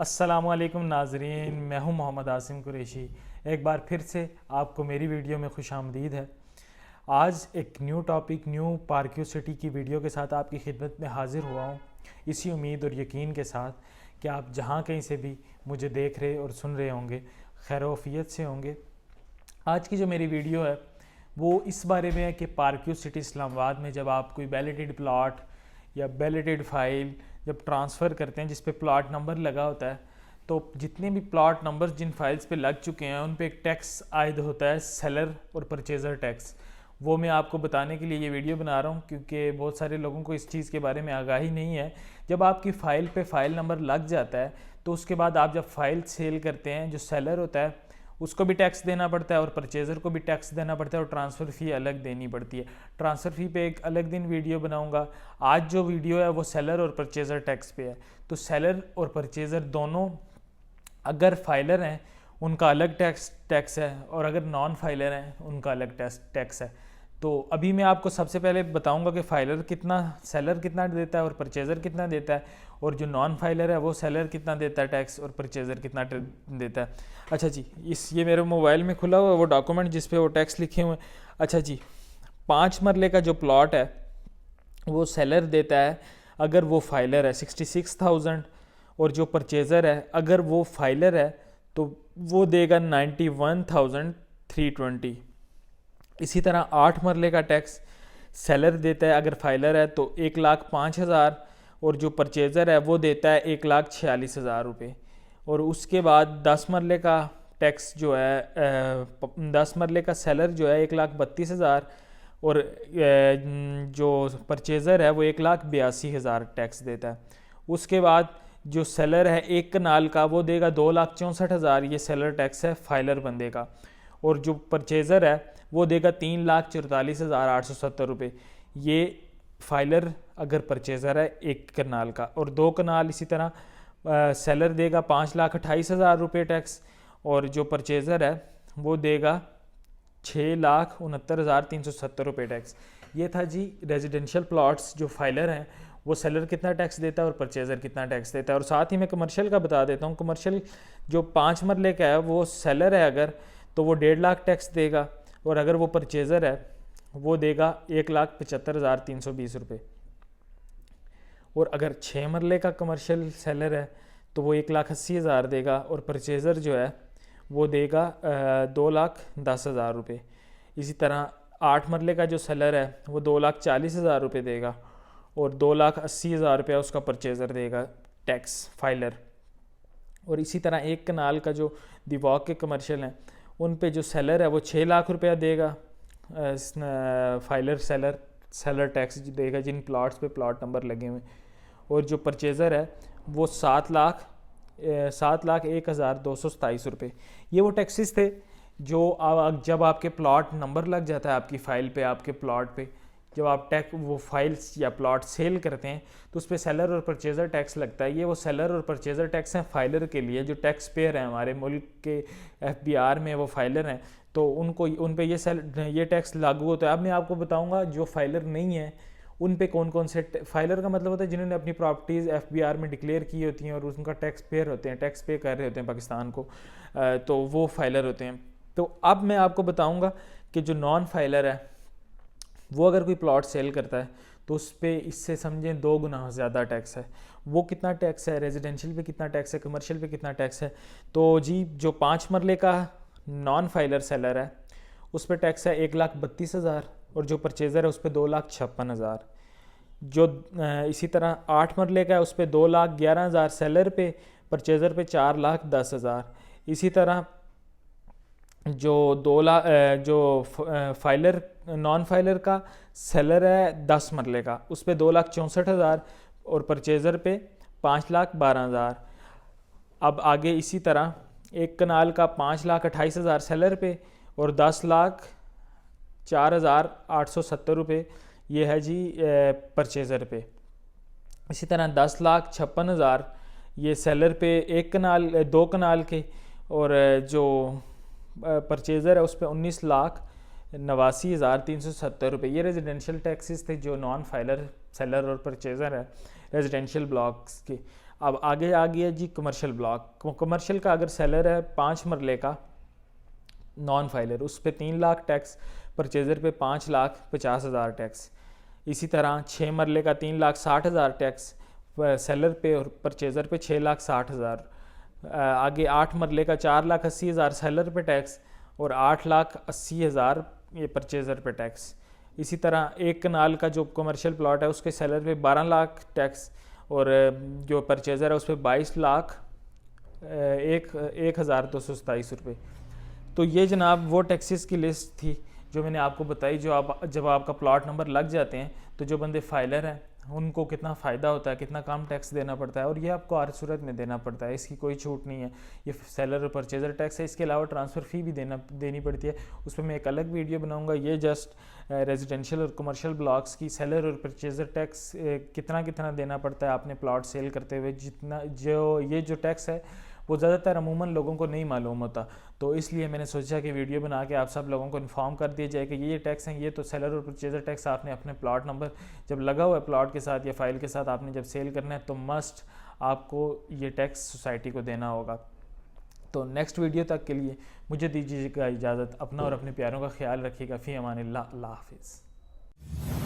अस्सलामुअलैकुम नाजरीन, मैं हूं मोहम्मद आसिम कुरैशी। एक बार फिर से आपको मेरी वीडियो में खुशामदीद है। आज एक न्यू टॉपिक, न्यू पार्क्यू सिटी की वीडियो के साथ आपकी खिदमत में हाजिर हुआ हूं, इसी उम्मीद और यकीन के साथ कि आप जहां कहीं से भी मुझे देख रहे और सुन रहे होंगे खैरोफियत से होंगे। आज की जो मेरी वीडियो है वो इस बारे में है कि पार्क्यू सिटी इस्लामाबाद में जब आप कोई वैलिडेटेड प्लॉट या वैलिडेटेड फाइल जब ट्रांसफ़र करते हैं जिस पे प्लॉट नंबर लगा होता है, तो जितने भी प्लॉट नंबर्स जिन फाइल्स पे लग चुके हैं उन पे एक टैक्स आयद होता है, सेलर और परचेज़र टैक्स। वो मैं आपको बताने के लिए ये वीडियो बना रहा हूँ क्योंकि बहुत सारे लोगों को इस चीज़ के बारे में आगाही नहीं है। जब आपकी फ़ाइल पे फ़ाइल नंबर लग जाता है तो उसके बाद आप जब फ़ाइल सेल करते हैं, जो सेलर होता है उसको भी टैक्स देना पड़ता है और परचेज़र को भी टैक्स देना पड़ता है और ट्रांसफ़र फ़ी अलग देनी पड़ती है। ट्रांसफ़र फ़ी पे एक अलग दिन वीडियो बनाऊंगा। आज जो वीडियो है वो सेलर और परचेज़र टैक्स पे है। तो सेलर और परचेज़र दोनों अगर फाइलर हैं उनका अलग टैक्स है और अगर नॉन फाइलर हैं उनका अलग टैक्स है। तो अभी मैं आपको सबसे पहले बताऊंगा कि फाइलर कितना, सेलर कितना देता है और परचेज़र कितना देता है, और जो नॉन फाइलर है वो सेलर कितना देता है टैक्स और परचेज़र कितना देता है। अच्छा जी, ये मेरे मोबाइल में खुला हुआ है वो डॉक्यूमेंट जिस पे वो टैक्स लिखे हुए हैं। अच्छा जी, 5 मरले का जो प्लॉट है वो सेलर देता है अगर वो फाइलर है 66,000, और जो परचेज़र है अगर वो फाइलर है तो वो देगा 91,320। इसी तरह 8 मरले का टैक्स सेलर देता है अगर फाइलर है तो 1,05,000, और जो परचेज़र है वो देता है 1,46,000 रुपये। और उसके बाद 10 मरले का टैक्स जो है 10 मरले का सेलर जो है 1,32,000, और जो परचेज़र है वो 1,82,000 टैक्स देता है। उसके बाद जो सेलर है 1 कनाल का वो देगा 2,64,000, ये सेलर टैक्स है फाइलर बंदे का। और जो परचेज़र है वो देगा 3,44,870 रुपये, ये फाइलर अगर परचेज़र है 1 कनाल का। और 2 कनाल इसी तरह सेलर देगा 5,28,000 रुपये टैक्स, और जो परचेज़र है वो देगा 6,69,370 रुपये टैक्स। ये था जी रेजिडेंशियल प्लॉट्स जो फाइलर हैं वो सेलर कितना टैक्स देता है और परचेज़र कितना टैक्स देता है। और साथ ही मैं कमर्शियल का बता देता हूँ। कमर्शियल जो 5 मरले का है वो सेलर है अगर तो वो 1.5 लाख टैक्स देगा, और अगर वो परचेज़र है वो देगा 1,75,320 रुपये। और अगर 6 मरले का कमर्शियल सेलर है तो वो 1,80,000 देगा, और परचेज़र जो है वो देगा 2,10,000 रुपये। इसी तरह 8 मरले का जो सेलर है वो 2,40,000 रुपये देगा, और 2,80,000 रुपये उसका परचेज़र देगा टैक्स फाइलर। और इसी तरह 1 कनाल का जो दिवाक के कमर्शियल हैं उन पे जो सेलर है वो 6 लाख रुपया देगा फाइलर सेलर टैक्स देगा जिन प्लॉट्स पे प्लॉट नंबर लगे हुए। और जो परचेज़र है वो 7,01,227 रुपये। ये वो टैक्सेस थे जो जब आपके प्लॉट नंबर लग जाता है आपकी फ़ाइल पे, आपके प्लॉट पे, जब आप वो फाइल्स या प्लॉट सेल करते हैं तो उस पर सेलर और परचेज़र टैक्स लगता है। ये वो सेलर और परचेज़र टैक्स हैं फाइलर के लिए। जो टैक्स पेयर हैं हमारे मुल्क के FBR में वो फाइलर हैं, तो उन पे ये टैक्स लागू होता है। अब मैं आपको बताऊंगा जो फाइलर नहीं है उन पे कौन कौन से फाइलर का मतलब होता है जिन्होंने अपनी प्रॉपर्टीज़ FBR में डिक्लेयर की होती हैं और उनका टैक्स पेयर होते हैं, टैक्स पे कर रहे होते हैं पाकिस्तान को, तो वो फाइलर होते हैं। तो अब मैं आपको बताऊँगा कि जो नॉन फाइलर है वो अगर कोई प्लॉट सेल करता है तो उस पर इससे समझें 2 गुना ज़्यादा टैक्स है। वो कितना टैक्स है, रेजिडेंशियल पे कितना टैक्स है, कमर्शियल पे कितना टैक्स है। तो जी जो 5 मरले का नॉन फाइलर सेलर है उस पर टैक्स है 1,32,000, और जो परचेज़र है उस पर 2,56,000। जो इसी तरह 8 मरले का है उस पर 2,11,000 सेलर पे, परचेज़र पे 4,10,000। इसी तरह जो 2 लाख जो फाइलर नॉन फाइलर का सेलर है 10 मरले का उस पे 2,64,000 और परचेज़र पे 5,12,000। अब आगे इसी तरह 1 कनाल का 5,28,000 सेलर पे और 10,04,870 रुपये ये है जी परचेज़र पे। इसी तरह 10,56,000 ये सेलर पे 2 कनाल के, और जो परचेज़र है उस पर 19,89,370 रुपये। ये रेजिडेंशियल टैक्सेस थे जो नॉन फाइलर सेलर और परचेज़र है रेजिडेंशियल ब्लॉक्स के। अब आगे आ गया जी कमर्शियल ब्लॉक। कमर्शियल का अगर सेलर है 5 मरले का नॉन फाइलर, उस पर 3 लाख टैक्स, परचेज़र पे 5,50,000 टैक्स। इसी तरह 6 मरले का 3,60,000 टैक्स सेलर पे और परचेज़र पे 6,60,000। आगे 8 मरले का 4,80,000 सेलर पे टैक्स और 8,80,000 ये परचेज़र पे टैक्स। इसी तरह 1 कनाल का जो कमर्शियल प्लॉट है उसके सेलर पे 12 लाख टैक्स और जो परचेज़र है उस पर 22 लाख 1,227 रुपये। तो ये जनाब वो टैक्सेस की लिस्ट थी जो मैंने आपको बताई। जब आपका प्लॉट नंबर लग जाते हैं तो जो बंदे फाइलर हैं उनको कितना फ़ायदा होता है, कितना कम टैक्स देना पड़ता है, और ये आपको हर सूरत में देना पड़ता है, इसकी कोई छूट नहीं है। ये सेलर और परचेज़र टैक्स है, इसके अलावा ट्रांसफ़र फ़ी भी देनी पड़ती है, उस पर मैं एक अलग वीडियो बनाऊंगा। ये जस्ट रेजिडेंशियल और कमर्शियल ब्लॉक्स की सेलर और परचेज़र टैक्स कितना देना पड़ता है आपने प्लॉट सेल करते हुए, ये जो टैक्स है वो ज़्यादातर अमूमन लोगों को नहीं मालूम होता। तो इसलिए मैंने सोचा कि वीडियो बना के आप सब लोगों को इन्फॉर्म कर दिया जाए कि ये टैक्स हैं। ये तो सेलर और परचेज़र टैक्स आपने अपने प्लॉट नंबर जब लगा हुआ है प्लॉट के साथ या फाइल के साथ, आपने जब सेल करना है तो मस्ट आपको ये टैक्स सोसाइटी को देना होगा। तो नेक्स्ट वीडियो तक के लिए मुझे दीजिएगा इजाज़त। अपना और अपने प्यारों का ख्याल रखिएगा। फ़ी अमानिल्लाह, अल्लाह हाफ़िज़।